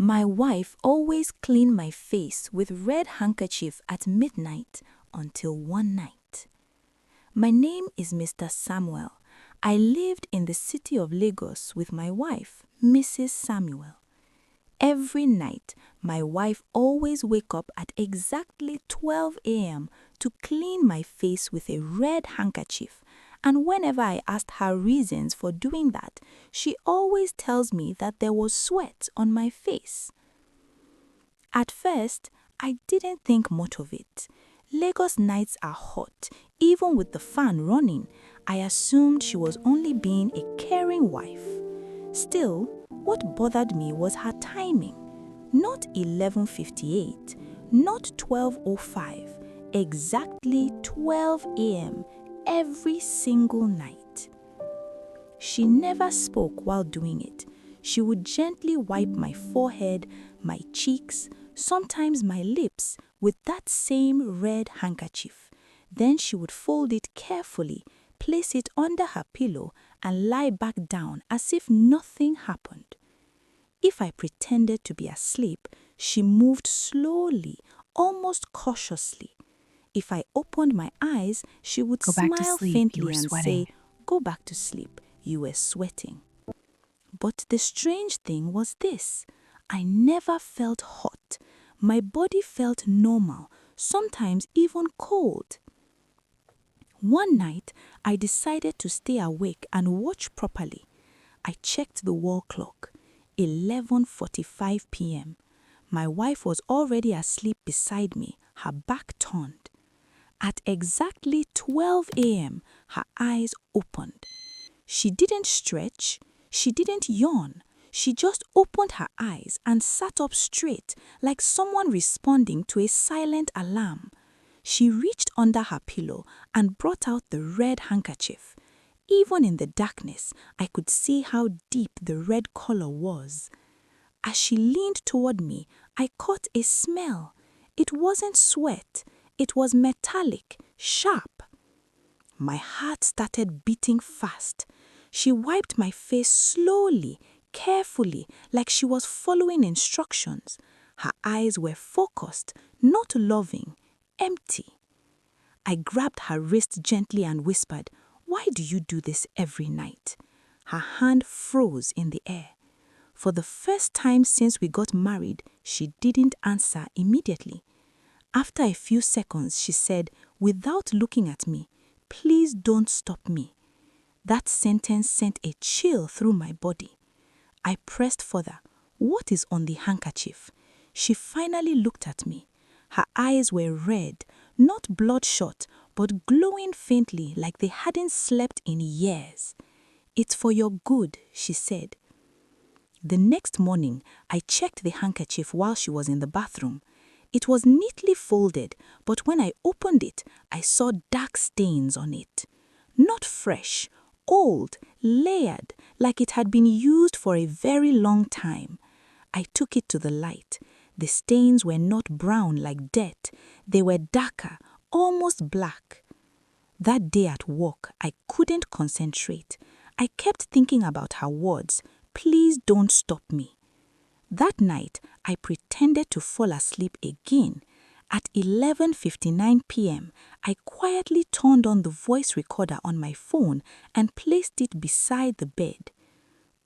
My wife always cleaned my face with red handkerchief at midnight until one night. My name is Mr. Samuel. I lived in the city of Lagos with my wife, Mrs. Samuel. Every night, my wife always wake up at exactly 12 a.m. to clean my face with a red handkerchief, and whenever I asked her reasons for doing that, she always tells me that there was sweat on my face. At first, I didn't think much of it. Lagos nights are hot, even with the fan running. I assumed she was only being a caring wife. Still, what bothered me was her timing. Not 11:58, not 12:05, exactly 12 a.m. every single night. She never spoke while doing it. She would gently wipe my forehead, my cheeks, sometimes my lips with that same red handkerchief. Then she would fold it carefully, place it under her pillow, and lie back down as if nothing happened. If I pretended to be asleep, she moved slowly, almost cautiously. If I opened my eyes, she would smile faintly and say, "Go back to sleep, you were sweating." But the strange thing was this: I never felt hot. My body felt normal, sometimes even cold. One night, I decided to stay awake and watch properly. I checked the wall clock, 11:45 p.m. My wife was already asleep beside me, her back turned. At exactly 12 a.m., her eyes opened. She didn't stretch, she didn't yawn. She just opened her eyes and sat up straight, like someone responding to a silent alarm. She reached under her pillow and brought out the red handkerchief. Even in the darkness, I could see how deep the red color was. As she leaned toward me, I caught a smell. It wasn't sweat. It was metallic, sharp. My heart started beating fast. She wiped my face slowly, carefully, like she was following instructions. Her eyes were focused, not loving, empty. I grabbed her wrist gently and whispered, "Why do you do this every night?" Her hand froze in the air. For the first time since we got married, she didn't answer immediately. After a few seconds, she said, without looking at me, "Please don't stop me." That sentence sent a chill through my body. I pressed further. "What is on the handkerchief?" She finally looked at me. Her eyes were red, not bloodshot, but glowing faintly like they hadn't slept in years. "It's for your good," she said. The next morning, I checked the handkerchief while she was in the bathroom. It was neatly folded, but when I opened it, I saw dark stains on it. Not fresh, old, layered, like it had been used for a very long time. I took it to the light. The stains were not brown like dirt. They were darker, almost black. That day at work, I couldn't concentrate. I kept thinking about her words, "Please don't stop me." That night, I pretended to fall asleep again. At 11:59 p.m., I quietly turned on the voice recorder on my phone and placed it beside the bed.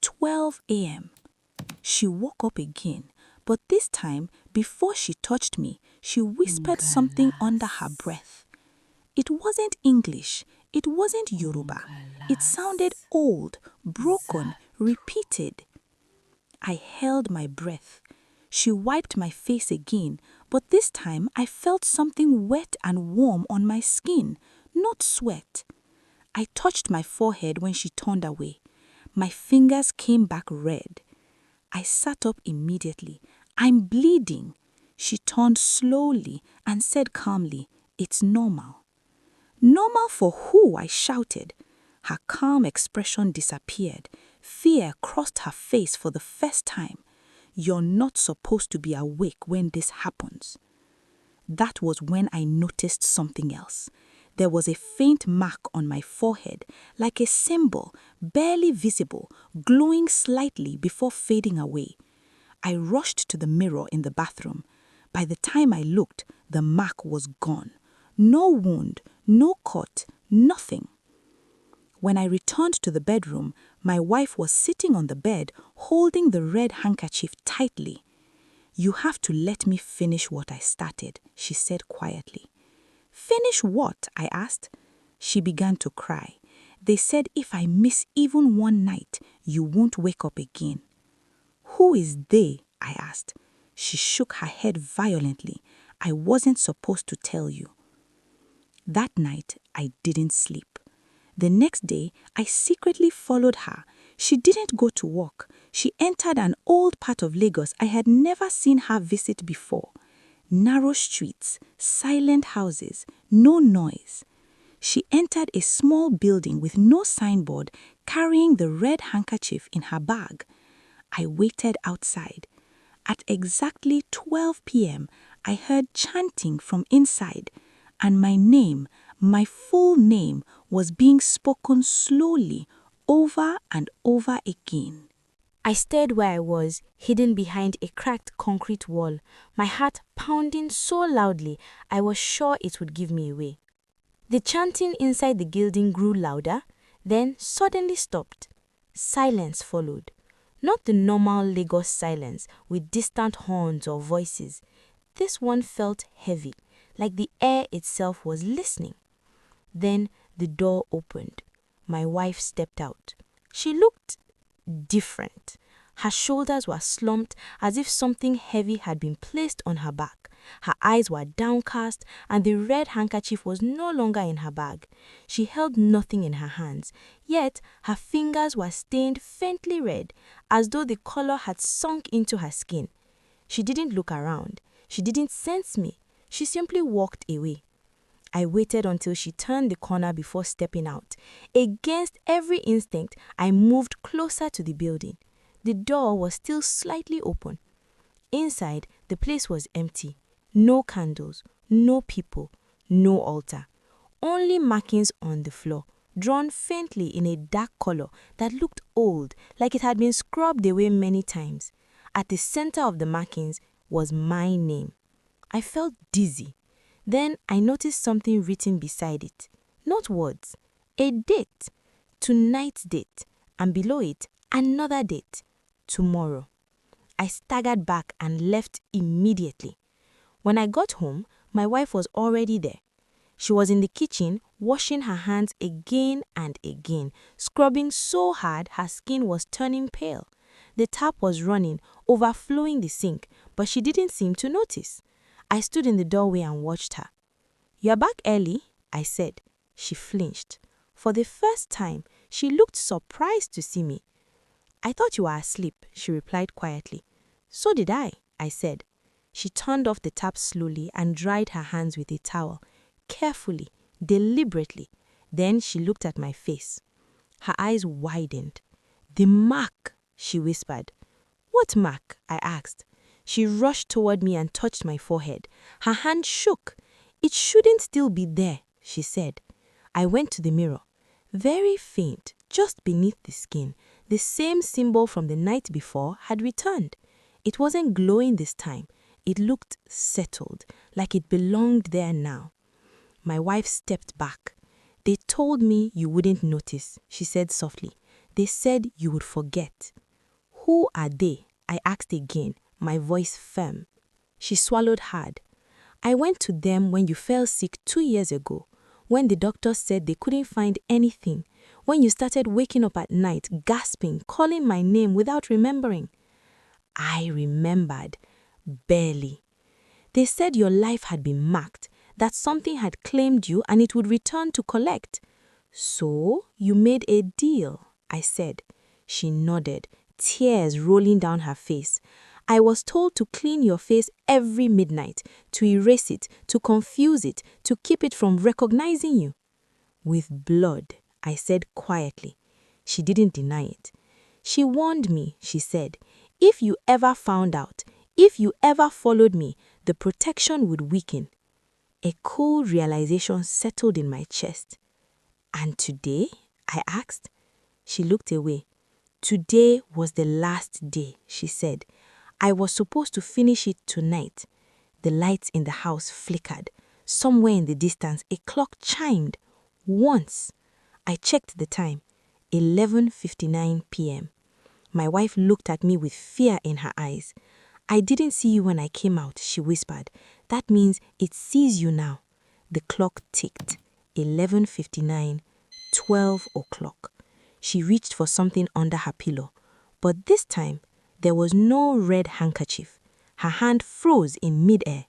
12 a.m. She woke up again, but this time, before she touched me, she whispered something under her breath. It wasn't English. It wasn't Yoruba. It sounded old, broken, repeated. I held my breath. She wiped my face again, but this time I felt something wet and warm on my skin, not sweat. I touched my forehead when she turned away. My fingers came back red. I sat up immediately. "I'm bleeding." She turned slowly and said calmly, "It's normal." "Normal for who?" I shouted. Her calm expression disappeared. Fear crossed her face for the first time. "You're not supposed to be awake when this happens." That was when I noticed something else. There was a faint mark on my forehead, like a symbol, barely visible, glowing slightly before fading away. I rushed to the mirror in the bathroom. By the time I looked, the mark was gone. No wound, no cut, nothing. When I returned to the bedroom, my wife was sitting on the bed, holding the red handkerchief tightly. "You have to let me finish what I started," she said quietly. "Finish what?" I asked. She began to cry. "They said if I miss even one night, you won't wake up again." "Who is they?" I asked. She shook her head violently. "I wasn't supposed to tell you." That night, I didn't sleep. The next day, I secretly followed her. She didn't go to work. She entered an old part of Lagos I had never seen her visit before. Narrow streets, silent houses, no noise. She entered a small building with no signboard, carrying the red handkerchief in her bag. I waited outside. At exactly 12 p.m., I heard chanting from inside, and my name, my full name, was being spoken slowly, over and over again. I stayed where I was, hidden behind a cracked concrete wall, my heart pounding so loudly I was sure it would give me away. The chanting inside the building grew louder, then suddenly stopped. Silence followed. Not the normal Lagos silence with distant horns or voices. This one felt heavy, like the air itself was listening. Then the door opened. My wife stepped out. She looked different. Her shoulders were slumped as if something heavy had been placed on her back. Her eyes were downcast and the red handkerchief was no longer in her bag. She held nothing in her hands, yet her fingers were stained faintly red, as though the color had sunk into her skin. She didn't look around. She didn't sense me. She simply walked away. I waited until she turned the corner before stepping out. Against every instinct, I moved closer to the building. The door was still slightly open. Inside, the place was empty. No candles, no people, no altar. Only markings on the floor, drawn faintly in a dark color that looked old, like it had been scrubbed away many times. At the center of the markings was my name. I felt dizzy. Then I noticed something written beside it. Not words, a date. Tonight's date. And below it, another date. Tomorrow. I staggered back and left immediately. When I got home, my wife was already there. She was in the kitchen, washing her hands again and again, scrubbing so hard her skin was turning pale. The tap was running, overflowing the sink, but she didn't seem to notice. I stood in the doorway and watched her. "You're back early," I said. She flinched. For the first time, she looked surprised to see me. "I thought you were asleep," she replied quietly. "So did I said. She turned off the tap slowly and dried her hands with a towel, carefully, deliberately. Then she looked at my face. Her eyes widened. "The mark," she whispered. "What mark?" I asked. She rushed toward me and touched my forehead. Her hand shook. "It shouldn't still be there," she said. I went to the mirror. Very faint, just beneath the skin, the same symbol from the night before had returned. It wasn't glowing this time. It looked settled, like it belonged there now. My wife stepped back. "They told me you wouldn't notice," she said softly. "They said you would forget." "Who are they?" I asked again, my voice firm. She swallowed hard. "I went to them when you fell sick 2 years ago, when the doctors said they couldn't find anything, when you started waking up at night, gasping, calling my name without remembering." I remembered, barely. "They said your life had been marked, that something had claimed you and it would return to collect." "So you made a deal," I said. She nodded, tears rolling down her face. "I was told to clean your face every midnight, to erase it, to confuse it, to keep it from recognizing you." "With blood," I said quietly. She didn't deny it. "She warned me," she said. "If you ever found out, if you ever followed me, the protection would weaken." A cool realization settled in my chest. "And today?" I asked. She looked away. "Today was the last day," she said. I was supposed to finish it tonight. The lights in the house flickered. Somewhere in the distance, a clock chimed. Once. I checked the time. 11:59 p.m. My wife looked at me with fear in her eyes. "I didn't see you when I came out," she whispered. "That means it sees you now." The clock ticked. 11:59, 12 o'clock. She reached for something under her pillow. But this time, there was no red handkerchief. Her hand froze in midair.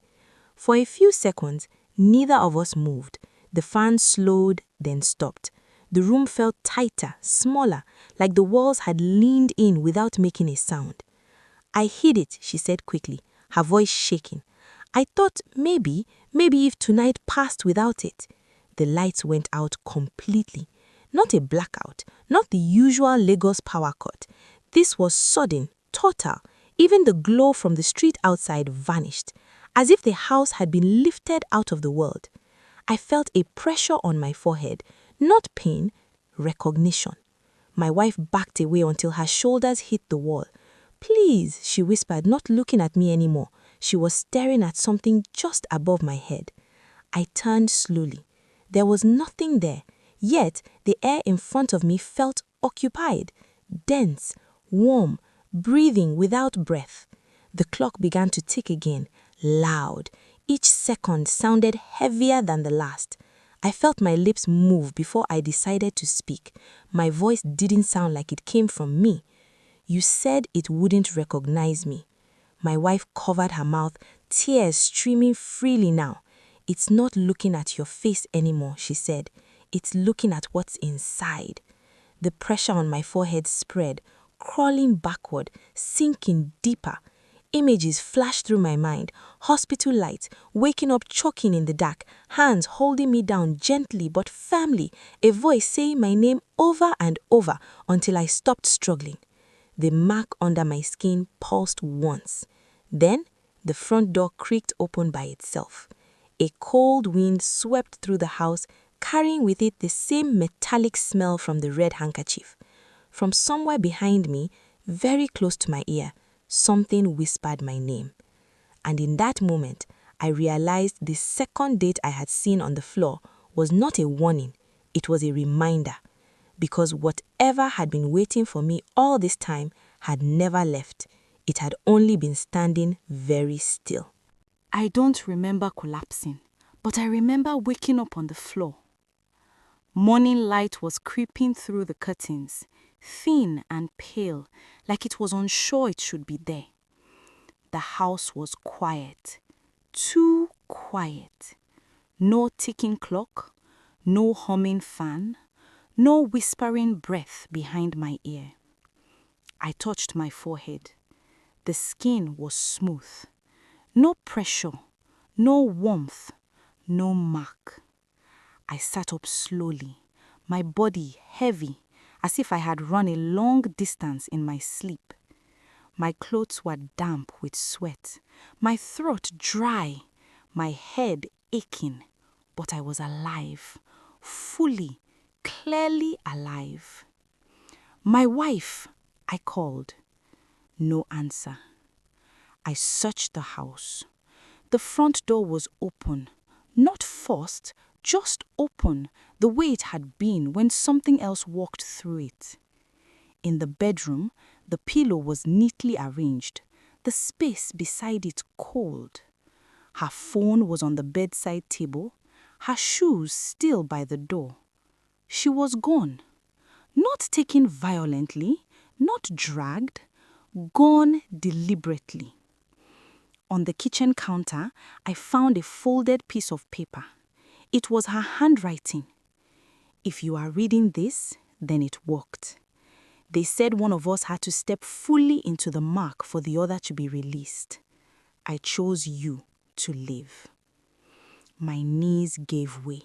For a few seconds, neither of us moved. The fan slowed, then stopped. The room felt tighter, smaller, like the walls had leaned in without making a sound. "I hid it," she said quickly, her voice shaking. "I thought maybe if tonight passed without it." The lights went out completely. Not a blackout, not the usual Lagos power cut. This was sudden, total. Even the glow from the street outside vanished, as if the house had been lifted out of the world. I felt a pressure on my forehead, not pain, recognition. My wife backed away until her shoulders hit the wall. "Please," she whispered, not looking at me anymore. She was staring at something just above my head. I turned slowly. There was nothing there, yet the air in front of me felt occupied, dense, warm, breathing without breath. The clock began to tick again, loud. Each second sounded heavier than the last. I felt my lips move before I decided to speak. My voice didn't sound like it came from me. "You said it wouldn't recognize me." My wife covered her mouth, tears streaming freely now. "It's not looking at your face anymore," she said. "It's looking at what's inside." The pressure on my forehead spread, crawling backward, sinking deeper. Images flashed through my mind. Hospital lights, waking up choking in the dark, hands holding me down gently but firmly, a voice saying my name over and over until I stopped struggling. The mark under my skin pulsed once. Then, the front door creaked open by itself. A cold wind swept through the house, carrying with it the same metallic smell from the red handkerchief. From somewhere behind me, very close to my ear, something whispered my name. And in that moment, I realized the second date I had seen on the floor was not a warning, it was a reminder. Because whatever had been waiting for me all this time had never left. It had only been standing very still. I don't remember collapsing, but I remember waking up on the floor. Morning light was creeping through the curtains, thin and pale, like it was unsure it should be there. The house was quiet, too quiet. No ticking clock, no humming fan, no whispering breath behind my ear. I touched my forehead. The skin was smooth. No pressure, no warmth, no mark. I sat up slowly, my body heavy, as if I had run a long distance in my sleep. My clothes were damp with sweat, my throat dry, my head aching, but I was alive, fully, clearly alive. "My wife," I called. No answer. I searched the house. The front door was open, not forced, just open, the way it had been when something else walked through it. In the bedroom, the pillow was neatly arranged, the space beside it cold. Her phone was on the bedside table, her shoes still by the door. She was gone. Not taken violently, not dragged, gone deliberately. On the kitchen counter, I found a folded piece of paper. It was her handwriting. If you are reading this, then it worked. They said one of us had to step fully into the mark for the other to be released. I chose you to live. My knees gave way.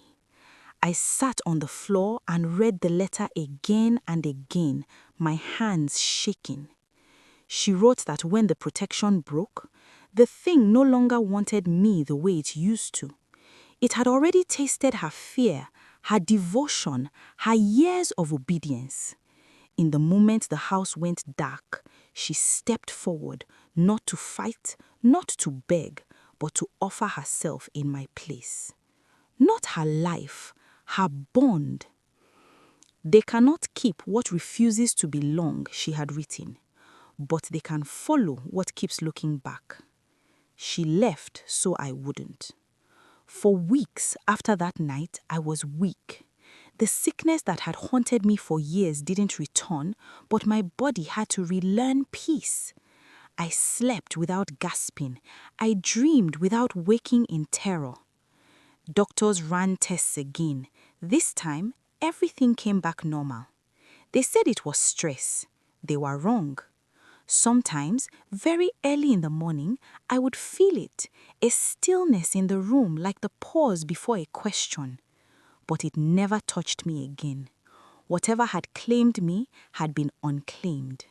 I sat on the floor and read the letter again and again, my hands shaking. She wrote that when the protection broke, the thing no longer wanted me the way it used to. It had already tasted her fear, her devotion, her years of obedience. In the moment the house went dark, she stepped forward, not to fight, not to beg, but to offer herself in my place. Not her life, her bond. They cannot keep what refuses to belong, she had written, but they can follow what keeps looking back. She left so I wouldn't. For weeks after that night, I was weak. The sickness that had haunted me for years didn't return, but my body had to relearn peace. I slept without gasping. I dreamed without waking in terror. Doctors ran tests again. This time, everything came back normal. They said it was stress. They were wrong. Sometimes, very early in the morning, I would feel it, a stillness in the room like the pause before a question. But it never touched me again. Whatever had claimed me had been unclaimed.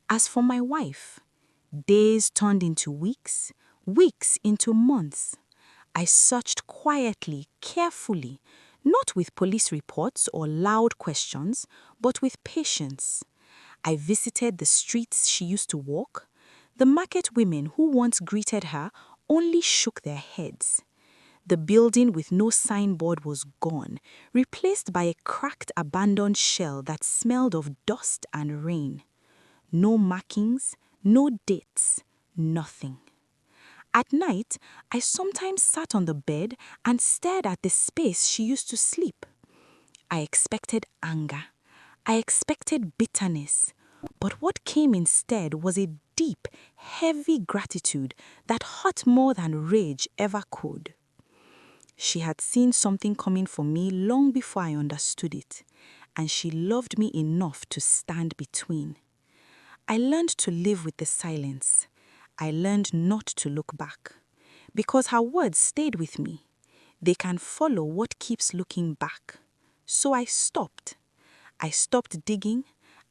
As for my wife, days turned into weeks, weeks into months. I searched quietly, carefully, not with police reports or loud questions, but with patience. I visited the streets she used to walk. The market women who once greeted her only shook their heads. The building with no signboard was gone, replaced by a cracked, abandoned shell that smelled of dust and rain. No markings, no dates, nothing. At night, I sometimes sat on the bed and stared at the space she used to sleep. I expected anger. I expected bitterness. But what came instead was a deep, heavy gratitude that hurt more than rage ever could. She had seen something coming for me long before I understood it, and she loved me enough to stand between. I learned to live with the silence. I learned not to look back, because her words stayed with me. They can follow what keeps looking back. So I stopped. I stopped digging.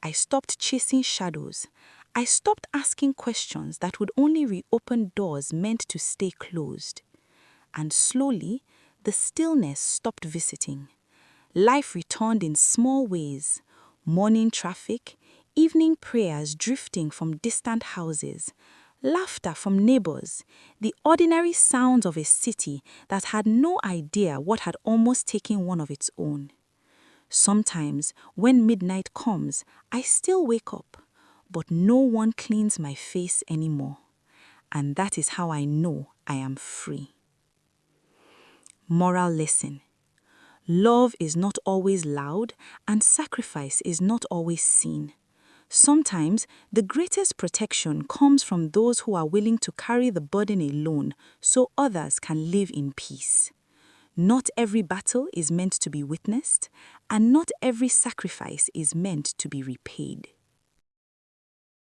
I stopped chasing shadows. I stopped asking questions that would only reopen doors meant to stay closed. And slowly, the stillness stopped visiting. Life returned in small ways. Morning traffic, evening prayers drifting from distant houses, laughter from neighbors, the ordinary sounds of a city that had no idea what had almost taken one of its own. Sometimes, when midnight comes, I still wake up, but no one cleans my face anymore. And that is how I know I am free. Moral lesson. Love is not always loud, and sacrifice is not always seen. Sometimes, the greatest protection comes from those who are willing to carry the burden alone so others can live in peace. Not every battle is meant to be witnessed, and not every sacrifice is meant to be repaid.